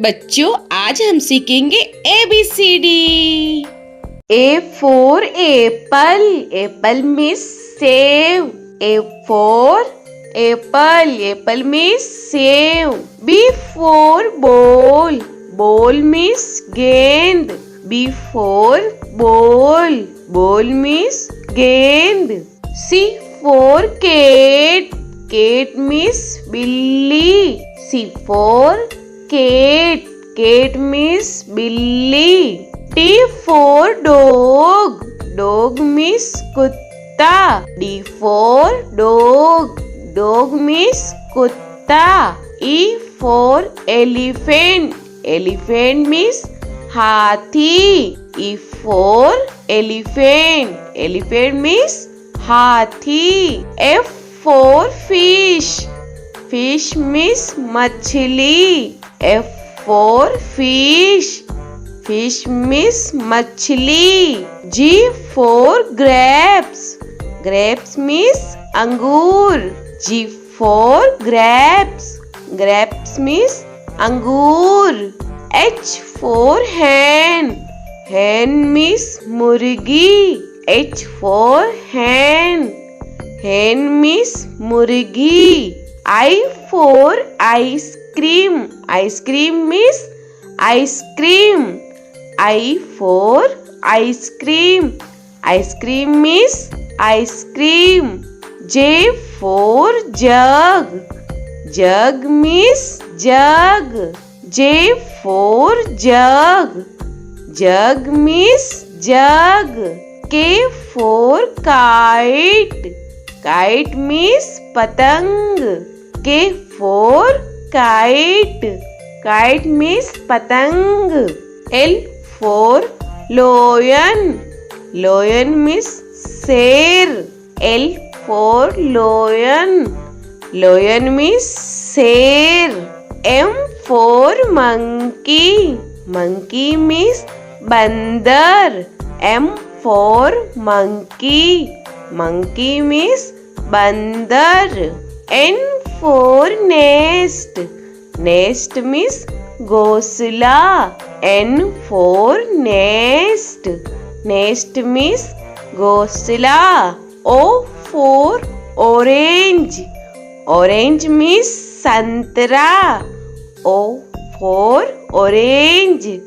बच्चों आज हम सीखेंगे ABCD। A for apple. Apple means save. A for apple. Apple means save. B for ball. Ball means gend. B for ball. Ball means gend. C for cat. Cat means billy. C for cat. Cat means billy. D for dog. Dog means kutta. D for dog. Dog means kutta. E for elephant. Elephant means hathi. E for elephant. Elephant means hathi. F for fish. Fish means machli. F for fish. Fish means machli. G for grapes. Grapes means angur. G for grapes. Grapes means angur. H for hen. Hen means murgi. H for hen. Hen means murgi. I for ice cream. Ice cream means ice cream. I for ice cream. Ice cream means ice cream. J for jug. Jug means jug. J for jug. Jug means jug. K for kite. Kite means patang. K for kite. Kite means patang. L for lion. Lion means sher. L for lion. Lion means sher. M for monkey. Monkey means bandar. M for monkey. Monkey means bandar. N for nest. Nest means ghosla. N for nest. Nest means ghosla. O for orange. Orange means santra. O for orange.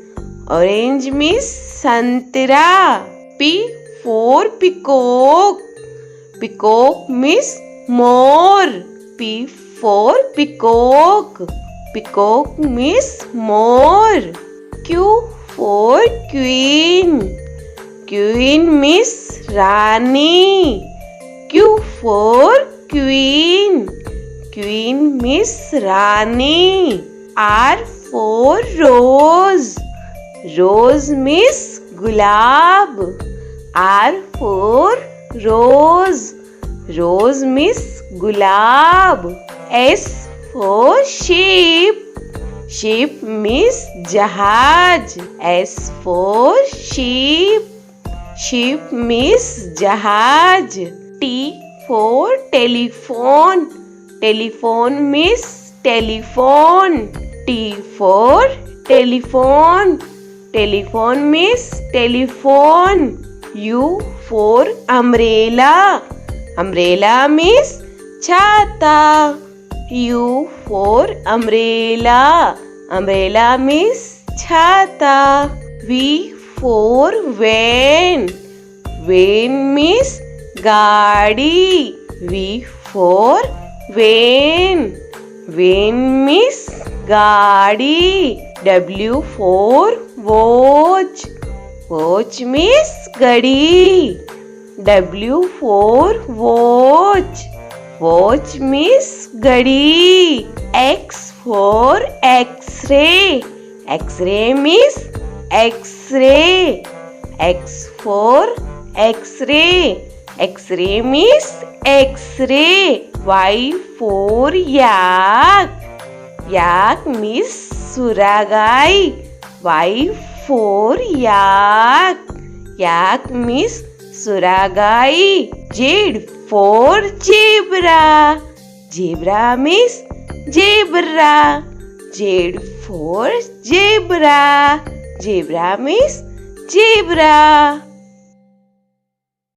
Orange means santra. P for peacock. Peacock means more. P for peacock. Peacock means more. Q for queen. Queen means Rani. Q for queen. Queen means Rani. R for rose. Rose means gulab. R for rose. Rose means gulab. S for sheep. Sheep means jahaj. S for sheep. Sheep means jahaj. T for telephone. Telephone means telephone. T for telephone. Telephone means telephone. U for umbrella. Umbrella means chata. U for umbrella. Umbrella means chata. V for van. Van means gaadi. V for van. Van means gaadi. W for watch. Watch means gadi. W for watch. Watch means gadi. X for X-ray. X-ray means X-ray. X for X-ray. X-ray means X-ray. Y for yak. Yak means suragai. Y for yak. Yak means suragai. Z for zebra. Zebra means zebra. Z for zebra. Zebra means zebra.